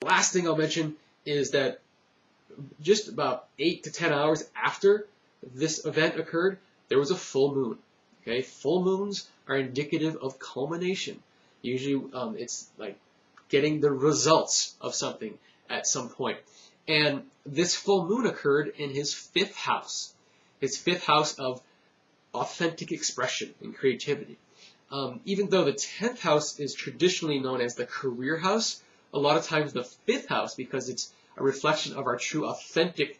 Last thing I'll mention is that just about 8 to 10 hours after this event occurred, there was a full moon. Okay, full moons are indicative of culmination. Usually, it's like getting the results of something at some point. And this full moon occurred in his 5th house. His 5th house of authentic expression and creativity. Even though the 10th house is traditionally known as the career house, a lot of times the 5th house, because it's a reflection of our true authentic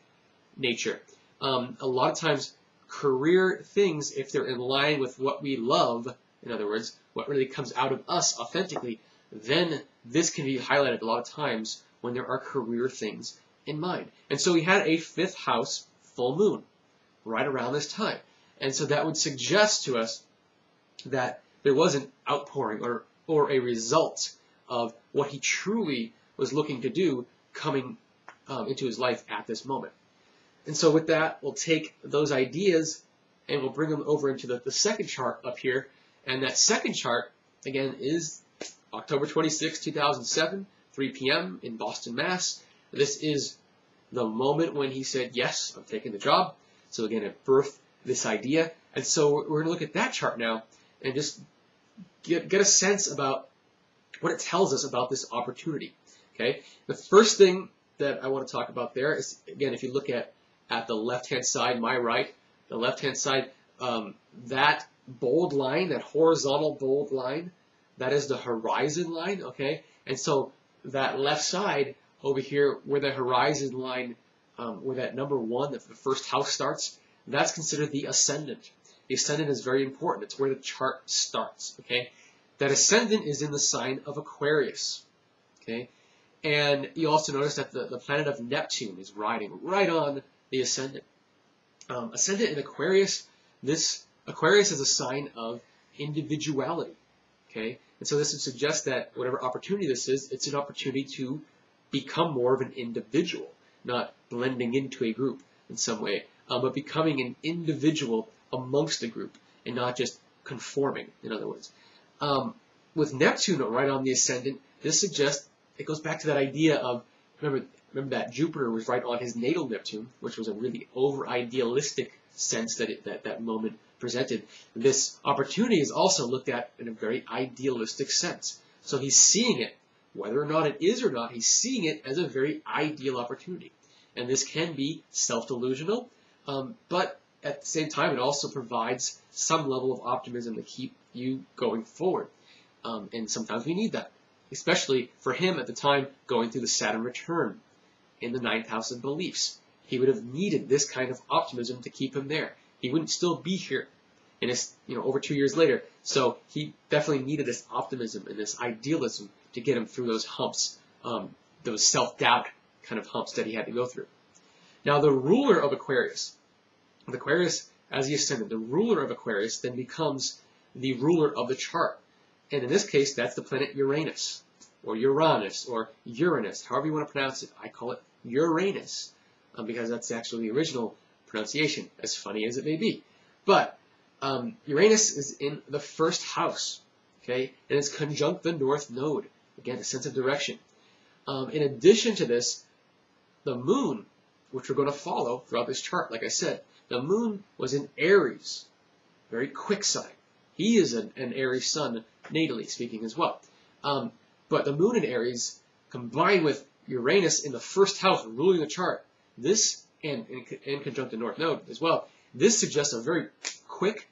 nature, a lot of times career things, if they're in line with what we love, in other words, what really comes out of us authentically, then this can be highlighted a lot of times when there are career things in mind. And so we had a 5th house full moon right around this time. And so that would suggest to us that there was an outpouring or a result of what he truly was looking to do coming into his life at this moment. And so with that, we'll take those ideas and we'll bring them over into the second chart up here. And that second chart, again, is October 26, 2007, 3 p.m. in Boston, Mass. This is the moment when he said, yes, I'm taking the job. So again, it birthed this idea. And so we're going to look at that chart now and just get a sense about what it tells us about this opportunity. Okay. The first thing that I want to talk about there is, again, if you look at the left-hand side, my right, the left-hand side, that bold line, that horizontal bold line, that is the horizon line, okay? And so that left side over here where the horizon line, where that number 1, the first house starts, that's considered the ascendant. The ascendant is very important. It's where the chart starts, okay? That ascendant is in the sign of Aquarius, okay? And you also notice that the planet of Neptune is riding right on the ascendant. Ascendant in Aquarius, Aquarius is a sign of individuality, okay? And so this would suggest that whatever opportunity this is, it's an opportunity to become more of an individual, not blending into a group in some way, but becoming an individual amongst a group and not just conforming, in other words. With Neptune right on the ascendant, this suggests, it goes back to that idea of, remember that Jupiter was right on his natal Neptune, which was a really over-idealistic sense that moment presented. This opportunity is also looked at in a very idealistic sense. So he's seeing it, whether or not it is or not, he's seeing it as a very ideal opportunity. And this can be self-delusional, but at the same time, it also provides some level of optimism to keep you going forward. And sometimes we need that, especially for him at the time going through the Saturn return in the 9th house of beliefs. He would have needed this kind of optimism to keep him there. He wouldn't still be here in his, over 2 years later. So he definitely needed this optimism and this idealism to get him through those humps, those self-doubt kind of humps that he had to go through. Now the ruler of Aquarius, as the ascendant, the ruler of Aquarius then becomes the ruler of the chart. And in this case, that's the planet Uranus, or Uranus, or Uranus, however you want to pronounce it. I call it Uranus, because that's actually the original pronunciation, as funny as it may be. But Uranus is in the 1st house, okay, and it's conjunct the North Node. Again, a sense of direction. In addition to this, the moon, which we're going to follow throughout this chart, like I said, the moon was in Aries, very quick sign. He is an Aries sun, natally speaking as well. But the moon in Aries, combined with Uranus in the 1st house ruling the chart, this, and in conjunct the North Node as well, this suggests a very quick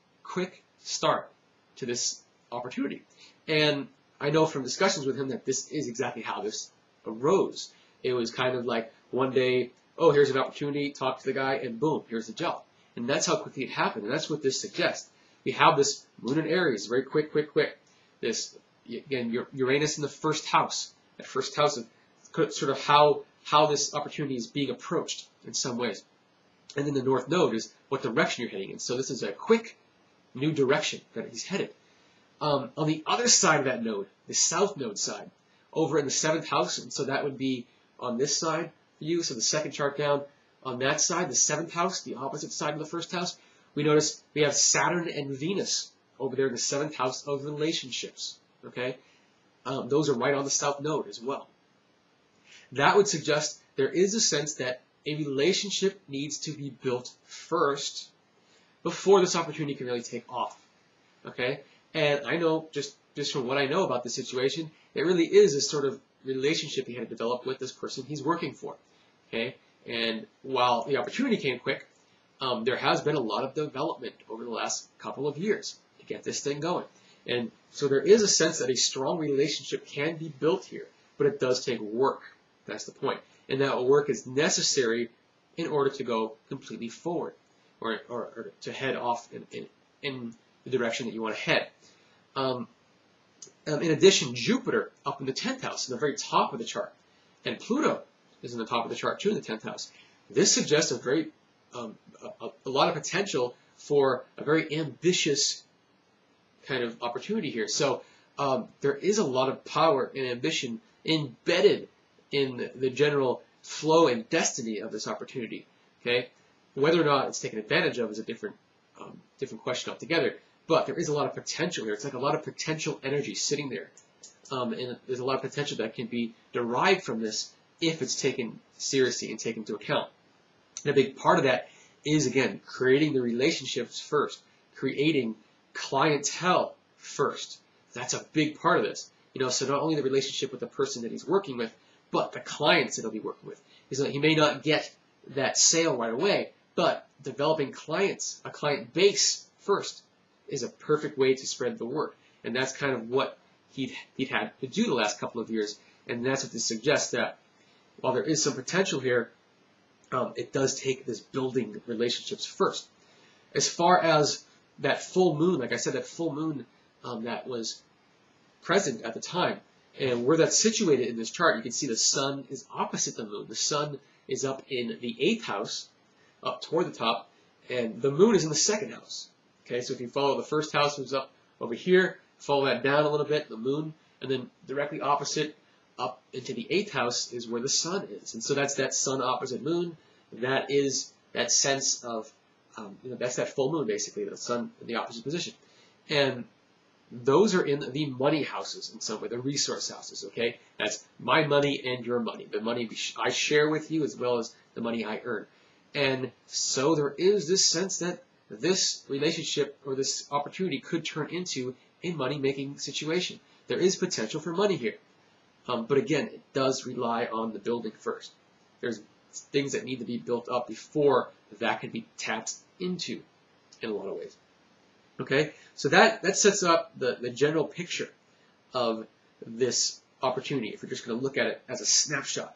start to this opportunity. And I know from discussions with him that this is exactly how this arose. It was kind of like one day, oh, here's an opportunity, talk to the guy, and boom, here's the job. And that's how quickly it happened, and that's what this suggests. We have this moon in Aries, very quick. This, again, Uranus in the 1st house. That 1st house is sort of how this opportunity is being approached in some ways. And then the North Node is what direction you're heading in. So this is a quick new direction that he's headed. On the other side of that node, the South Node side, over in the 7th house, and so that would be on this side for you, so the second chart down, on that side, the 7th house, the opposite side of the 1st house, we notice we have Saturn and Venus over there in the 7th house of relationships, okay? Those are right on the South Node as well. that would suggest there is a sense that a relationship needs to be built first before this opportunity can really take off. Okay? And I know, just from what I know about the situation, it really is a sort of relationship he had to develop with this person he's working for. Okay? And while the opportunity came quick, there has been a lot of development over the last couple of years to get this thing going. And so there is a sense that a strong relationship can be built here, but it does take work. That's the point. And that work is necessary in order to go completely forward, or to head off in the direction that you want to head. In addition, Jupiter up in the 10th house, in the very top of the chart, and Pluto is in the top of the chart too in the 10th house. This suggests a lot of potential for a very ambitious kind of opportunity here. So there is a lot of power and ambition embedded in the general flow and destiny of this opportunity. Okay, whether or not it's taken advantage of is a different question altogether. But there is a lot of potential here. It's like a lot of potential energy sitting there, and there's a lot of potential that can be derived from this if it's taken seriously and taken into account. And a big part of that is, again, creating the relationships first, creating clientele first. That's a big part of this. So not only the relationship with the person that he's working with, but the clients that he'll be working with. He may not get that sale right away, but developing clients, a client base first, is a perfect way to spread the word. And that's kind of what he'd had to do the last couple of years. And that's what this suggests, that while there is some potential here, it does take this building relationships first. As far as that full moon, like I said, that full moon that was present at the time, and where that's situated in this chart, you can see the sun is opposite the moon. The sun is up in the 8th house, up toward the top, and the moon is in the 2nd house. Okay, so if you follow the 1st house, was up over here, follow that down a little bit, the moon, and then directly opposite, up into the 8th house, is where the sun is. And so that's that sun opposite moon. That is that sense of, that's that full moon, basically, the sun in the opposite position. And those are in the money houses in some way, the resource houses, okay? That's my money and your money, the money I share with you as well as the money I earn. And so there is this sense that this relationship or this opportunity could turn into a money-making situation. There is potential for money here. But again, it does rely on the building first. There's things that need to be built up before that can be tapped into in a lot of ways. Okay, so that sets up the general picture of this opportunity, if we're just going to look at it as a snapshot.